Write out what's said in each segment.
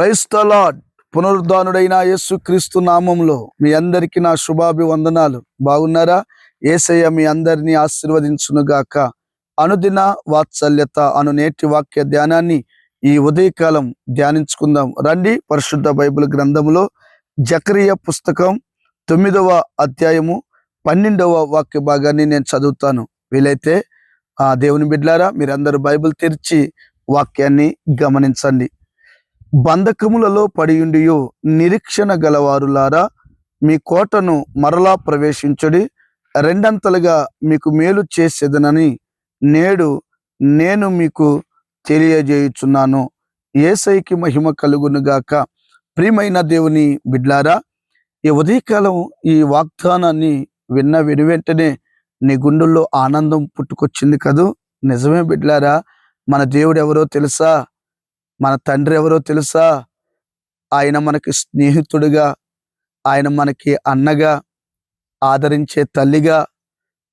Praise the lord. పునరుద్ధానుడైన యేసుక్రీస్తు నామంలో మీ అందరికీ నా శుభాభివందనాలు. బాగున్నారా? యేసయ్య మీ అందరినీ ఆశీర్వదించునుగాక. అనుదిన వాత్సల్యత అను నేటి వాక్య ధ్యానాన్ని ఈ ఉదయకాలం ధ్యానించుకుందాం రండి. పరిశుద్ధ బైబిల్ గ్రంథములో జకరియా పుస్తకం 9వ అధ్యాయము 12వ వాక్య భాగాన్ని నేను చదువుతాను. వీలైతే దేవుని బిడ్డలారా మీరందరూ బైబిల్ తెరిచి వాక్యాన్ని గమనించండి. బంధకములలో పడియుండియు నిరీక్షణ గలవారులారా, మీ కోటను మరలా ప్రవేశించుడి. రెండంతలుగా మీకు మేలు చేసేదనని నేడు నేను మీకు తెలియజేయుచున్నాను. యేసయ్యకి మహిమ కలుగునుగాక. ప్రియమైన దేవుని బిడ్లారా, ఈ ఉదయకాలం ఈ వాగ్దానాన్ని విన్న వెనువెంటనే నీ గుండెల్లో ఆనందం పుట్టుకొచ్చింది కదూ. నిజమే బిడ్లారా, మన దేవుడు ఎవరో తెలుసా? మన తండ్రి ఎవరో తెలుసా? ఆయన మనకి స్నేహితుడిగా, ఆయన మనకి అన్నగా, ఆదరించే తల్లిగా,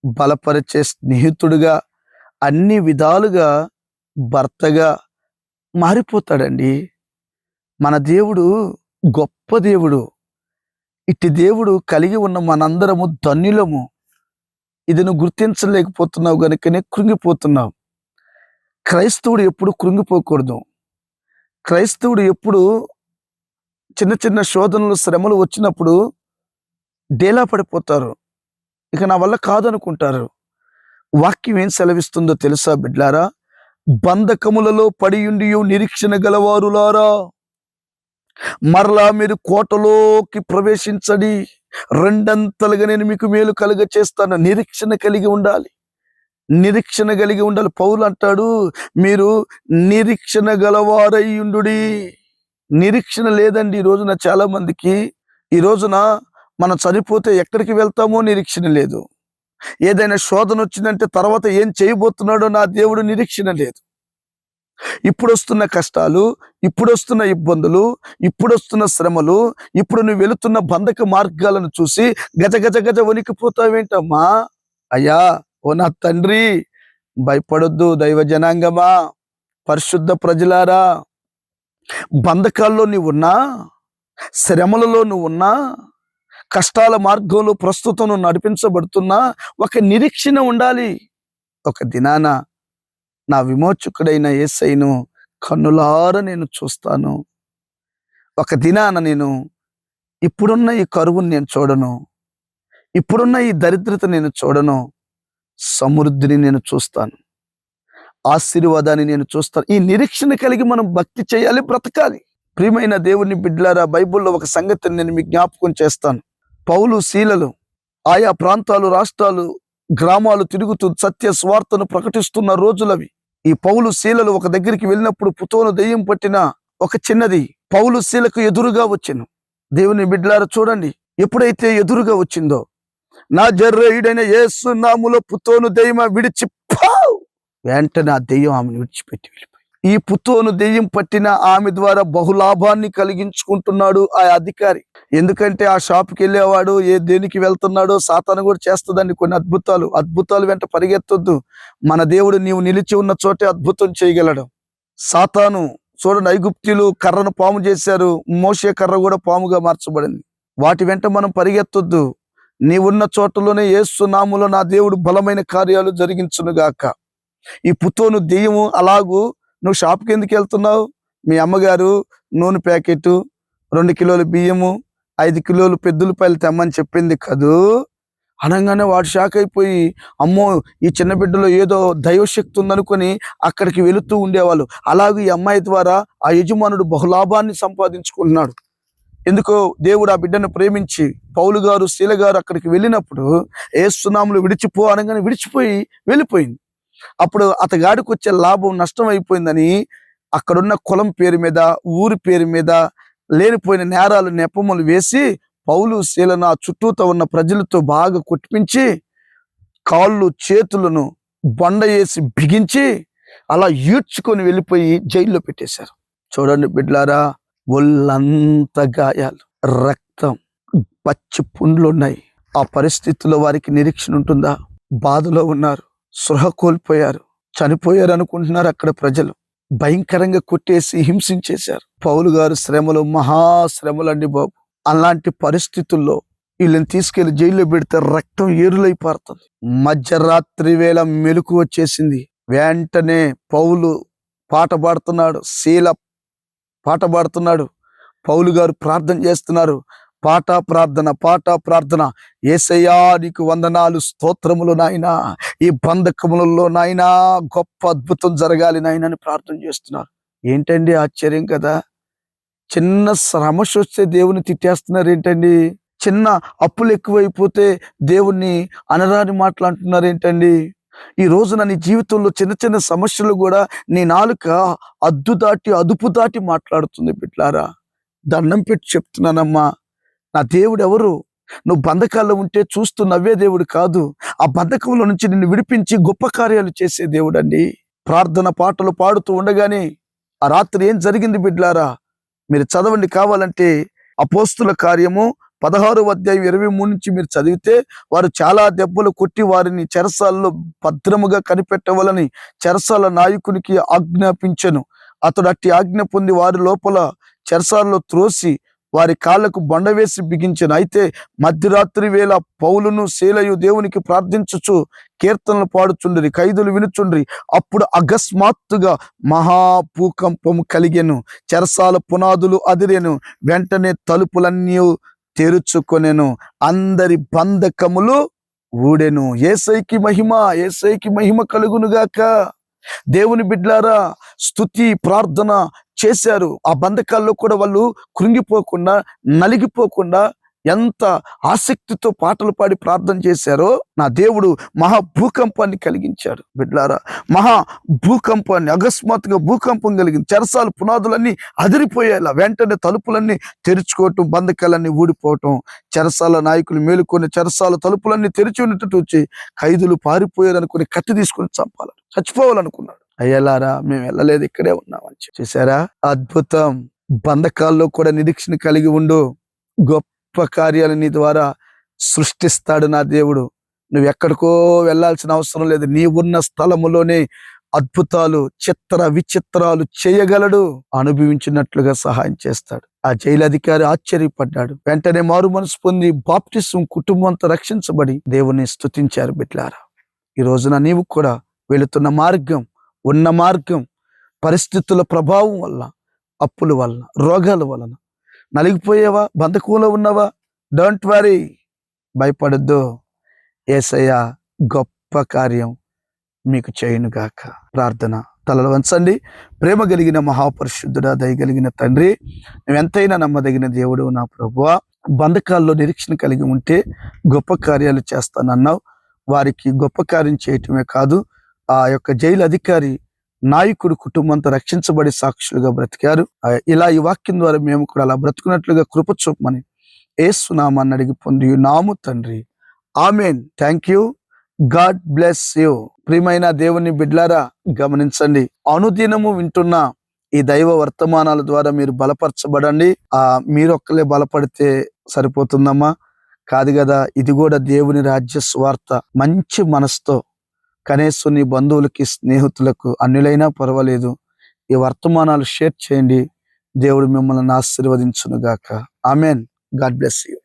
బలపరిచే స్నేహితుడిగా, అన్ని విధాలుగా భర్తగా మారిపోతాడండి. మన దేవుడు గొప్ప దేవుడు. ఇట్టి దేవుడు కలిగి ఉన్న మనందరము ధన్యులము. ఇది నువ్వు గుర్తించలేకపోతున్నావు కనుకనే కృంగిపోతున్నావు. క్రైస్తవుడు ఎప్పుడు కృంగిపోకూడదు. క్రైస్తవుడు ఎప్పుడు చిన్న చిన్న శోధనలు, శ్రమలు వచ్చినప్పుడు డేలా పడిపోతారు. ఇక నా వల్ల కాదనుకుంటారు. వాక్యం ఏం సెలవిస్తుందో తెలుసా బిడ్లారా? బంధకములలో పడియుండియు నిరీక్షణ గలవారులారా, మరలా మీరు కోటలోకి ప్రవేశించడి. రెండంతలుగా నేను మీకు మేలు కలుగ చేస్తాను. నిరీక్షణ కలిగి ఉండాలి. నిరీక్షణ కలిగి ఉండాలి. పౌలు అంటాడు, మీరు నిరీక్షణ గలవారయ్యుండుడి. నిరీక్షణ లేదండి ఈ రోజున చాలా మందికి. ఈ రోజున మనం చనిపోతే ఎక్కడికి వెళ్తామో నిరీక్షణ లేదు. ఏదైనా శోధన వచ్చిందంటే తర్వాత ఏం చేయబోతున్నాడో నా దేవుడు నిరీక్షణ లేదు. ఇప్పుడు వస్తున్న కష్టాలు, ఇప్పుడు వస్తున్న ఇబ్బందులు, ఇప్పుడు వస్తున్న శ్రమలు, ఇప్పుడు నువ్వు వెళుతున్న బంధక మార్గాలను చూసి గజ గజ గజ వణికిపోతావేంటమ్మా? అయ్యా, ఓ నా తండ్రి, భయపడొద్దు. దైవ జనాంగమా, పరిశుద్ధ ప్రజలారా, బంధకాల్లో నువ్వున్నా, శ్రమలలో నువ్వున్నా, కష్టాల మార్గంలో ప్రస్తుతం నువ్వు నడిపించబడుతున్నా, ఒక నిరీక్షణ ఉండాలి. ఒక దినాన నా విమోచకుడైన యేసయ్యను కన్నులారా నేను చూస్తాను. ఒక దినాన నేను ఇప్పుడున్న ఈ కరువును నేను చూడను, ఇప్పుడున్న ఈ దరిద్రత నేను చూడను. సమృద్ధిని నేను చూస్తాను, ఆశీర్వాదాన్ని నేను చూస్తాను. ఈ నిరీక్షణ కలిగి మనం భక్తి చేయాలి, బ్రతకాలి. ప్రియమైన దేవుని బిడ్డలారా, బైబిల్లో ఒక సంగతిని నేను మీకు జ్ఞాపకం చేస్తాను. పౌలు, శీలలు ఆయా ప్రాంతాలు, రాష్ట్రాలు, గ్రామాలు తిరుగుతూ సత్య స్వార్థను ప్రకటిస్తున్న రోజులవి. ఈ పౌలు, శీలలు ఒక దగ్గరికి వెళ్ళినప్పుడు పుతోను దెయ్యం పట్టిన ఒక చిన్నది పౌలు, శీలకు ఎదురుగా వచ్చెను. దేవుని బిడ్డలారా చూడండి, ఎప్పుడైతే ఎదురుగా వచ్చిందో, నా జర్రేయుడైన యేసు నామములో పుతోను దెయ్యమా విడిచి పావ్! వెంటనే ఆ దెయ్యం ఆమెను విడిచిపెట్టి వెళ్ళిపోయి. ఈ పుతోను దెయ్యం పట్టిన ఆమె ద్వారా బహులాభాన్ని కలిగించుకుంటున్నాడు ఆ అధికారి. ఎందుకంటే ఆ షాప్కి వెళ్ళేవాడు దేనికి వెళ్తున్నాడో సాతాను కూడా చేస్తుందండి కొన్ని అద్భుతాలు వెంట పరిగెత్తొద్దు. మన దేవుడు నీవు నిలిచి ఉన్న చోటే అద్భుతం చేయగలడు. సాతాను చూడండి, ఐగుప్తీయులు కర్రను పాము చేశారు, మోషే కర్ర కూడా పాముగా మార్చబడింది. వాటి వెంట మనం పరిగెత్తొద్దు. నీవున్న చోటలోనే యేసు నామములో నా దేవుడు బలమైన కార్యాలు జరిగించునుగాక. ఈ పుతోను దెయ్యము అలాగూ, నువ్వు షాప్కి ఎందుకు వెళ్తున్నావు? మీ అమ్మగారు నూనె ప్యాకెట్, 2 కిలోల బియ్యము, 5 కిలోలు పెద్దలపాయలు తెమ్మని చెప్పింది కదూ అనగానే వాడు షాక్ అయిపోయి, అమ్మో, ఈ చిన్న బిడ్డలో ఏదో దైవశక్తి ఉందనుకొని అక్కడికి వెళుతూ ఉండేవాళ్ళు. అలాగే ఈ అమ్మాయి ద్వారా ఆ యజమానుడు బహులాభాన్ని సంపాదించుకుంటున్నాడు. ఎందుకో దేవుడు ఆ బిడ్డను ప్రేమించి పౌలు గారు, శీల గారు అక్కడికి వెళ్ళినప్పుడు యేసు నామములో విడిచిపో అనగానే విడిచిపోయి వెళ్ళిపోయింది. అప్పుడు అతగాడికి వచ్చే లాభం నష్టం అయిపోయిందని అక్కడున్న కులం పేరు మీద, ఊరి పేరు మీద లేనిపోయిన నేరాలు, నెపములు వేసి పౌలు, శీలను ఆ చుట్టూతో ఉన్న ప్రజలతో బాగా కొట్టిపించి కాళ్ళు చేతులను బండ వేసి బిగించి అలా ఈడ్చుకొని వెళ్ళిపోయి జైల్లో పెట్టేశారు. చూడండి బిడ్లారా, ఒళ్ళంతా గాయాలు, రక్తం, పచ్చి పుండ్లు ఉన్నాయి. ఆ పరిస్థితుల్లో వారికి నిరీక్షణ ఉంటుందా? బాధలో ఉన్నారు, సృహ కోల్పోయారు, చనిపోయారు అనుకుంటున్నారు అక్కడ ప్రజలు. భయంకరంగా కొట్టేసి హింసించేశారు. పౌలు గారు శ్రమలు మహాశ్రమలండి బాబు. అలాంటి పరిస్థితుల్లో వీళ్ళని తీసుకెళ్లి జైల్లో పెడితే రక్తం ఏరులై పారుతుంది. మధ్యరాత్రి వేళ మెలకు వచ్చేసింది. వెంటనే పౌలు పాట పాడుతున్నాడు, శీల పాట పాడుతున్నాడు. పౌలు గారు ప్రార్థన చేస్తున్నారు. పాట ప్రార్థన. యేసయ్యా నీకు వందనాలు, స్తోత్రములు నాయనా, ఈ బంధకములలో నాయనా గొప్ప అద్భుతం జరగాలి నాయనా అని ప్రార్థన చేస్తున్నారు. ఏంటండి ఆశ్చర్యం కదా. చిన్న సమస్య వస్తే దేవుని తిట్టేస్తున్నారు ఏంటండి? చిన్న అప్పులు ఎక్కువైపోతే దేవుణ్ణి అనరాని మాట్లాడుతున్నారు ఏంటండి? ఈ రోజున నీ జీవితంలో చిన్న చిన్న సమస్యలు కూడా నీ నాలుక అదుపు దాటి మాట్లాడుతుంది. బిడ్లారా, దండం పెట్టి చెప్తున్నానమ్మా, నా దేవుడు ఎవరు? నువ్వు బంధకాల్లో ఉంటే చూస్తూ నవ్వే దేవుడు కాదు. ఆ బంధకంలో నుంచి నిన్ను విడిపించి గొప్ప కార్యాలు చేసే దేవుడు అండి. ప్రార్థన పాటలు పాడుతూ ఉండగానే ఆ రాత్రి ఏం జరిగింది బిడ్లారా మీరు చదవండి. కావాలంటే అపోస్తుల కార్యము 16వ అధ్యాయం 23 నుంచి మీరు చదివితే, వారు చాలా దెబ్బలు కొట్టి వారిని చెరసాలలో భద్రముగా కనిపెట్టవాలని చెరసాల నాయకునికి ఆజ్ఞాపించెను. అతడు అట్టి ఆజ్ఞ పొంది వారి లోపల చెరసాలలో త్రోసి వారి కాళ్లకు బండ వేసి బిగించెను. అయితే మధ్యరాత్రి వేళ పౌలును శీలయు దేవునికి ప్రార్థించుచు కీర్తనలు పాడుచుండ్రి, ఖైదులు వినుచుండ్రి. అప్పుడు అకస్మాత్తుగా మహాభూకంపము కలిగెను, చెరసాల పునాదులు అదిరెను, వెంటనే తలుపులన్నీ తెరుచుకొనెను, అందరి బంధకములు ఊడెను. యేసయ్యకి మహిమ కలుగునుగాక. దేవుని బిడ్లారా, స్తుతి ప్రార్థన చేశారు. ఆ బంధకాల్లో కూడా వాళ్ళు కృంగిపోకుండా, నలిగిపోకుండా ఎంత ఆసక్తితో పాటలు పాడి ప్రార్థన చేశారో నా దేవుడు మహాభూకంపాన్ని కలిగించాడు. బిడ్లారా, మహాభూకంపాన్ని, అకస్మాత్తుగా భూకంపం కలిగింది. చెరసాల పునాదులన్నీ అదిరిపోయేలా వెంటనే తలుపులన్నీ తెరుచుకోవటం, బంధకాలన్నీ ఊడిపోవటం. చెరసాల నాయకులు మేలుకొని చెరసాల తలుపులన్నీ తెరిచి ఉన్నట్టు వచ్చి ఖైదులు పారిపోయారనుకుని కత్తి తీసుకుని చచ్చిపోవాలనుకున్నాడు. అయ్యలారా, మేము వెళ్ళలేదు, ఇక్కడే ఉన్నామని చూసారా. అద్భుతం. బంధకాల్లో కూడా నిరీక్షణ కలిగి ఉండు. గొప్ప కార్యాలు నీ ద్వారా సృష్టిస్తాడు నా దేవుడు. నువ్వు ఎక్కడికో వెళ్ళాల్సిన అవసరం లేదు. నీ ఉన్న స్థలములోనే అద్భుతాలు, చిత్ర విచిత్రాలు చేయగలడు. అనుభవించినట్లుగా సహాయం చేస్తాడు. ఆ జైలు అధికారి ఆశ్చర్యపడ్డాడు. వెంటనే మారు మనసు పొంది బాప్టిసం కుటుంబం అంతా రక్షించబడి దేవుని స్తుతించారు. బిడ్లారా, ఈ రోజున నీవు కూడా వెళుతున్న ఉన్న మార్గం పరిస్థితుల ప్రభావం వల్ల, అప్పుల వల్ల, రోగాల వలన నలిగిపోయేవా, బంధకంలో ఉన్నావా? డోంట్ వరీ, భయపడద్దు. యేసయ్య గొప్ప కార్యం మీకు చేయునుగాక. ప్రార్థన. తలలు వంచండి. ప్రేమ కలిగిన మహాపరిశుద్ధుడా, దయగలిగిన తండ్రి, నువ్వెంతైనా నమ్మదగిన దేవుడు నా ప్రభువా. బంధకాల్లో నిరీక్షణ కలిగి ఉంటే గొప్ప కార్యాలు చేస్తానన్నావు. వారికి గొప్ప కార్యం చేయటమే కాదు, ఆ యొక్క జైలు అధికారి నాయకుడు కుటుంబంతో రక్షించబడి సాక్షులుగా బ్రతికారు. ఇలా ఈ వాక్యం ద్వారా మేము కూడా అలా బ్రతుకున్నట్లుగా కృప చూపమని యేసు నామాన్ని అడిగి పొంది నాము తండ్రి, amen. Thank you. God bless you. ప్రియమైన దేవుని బిడ్లారా, గమనించండి. అనుదినము వింటున్న ఈ దైవ వర్తమానాల ద్వారా మీరు బలపరచబడండి. మీరు ఒక్కలే బలపడితే సరిపోతుందమ్మా? కాదు కదా. ఇది కూడా దేవుని రాజ్య స్వార్థ. మంచి మనసుతో కనీసం నీ బంధువులకి, స్నేహితులకు, అన్యులైనా పర్వాలేదు, ఈ వర్తమానాలు షేర్ చేయండి. దేవుడు మిమ్మల్ని ఆశీర్వదించునుగాక. ఆమెన్. God bless you.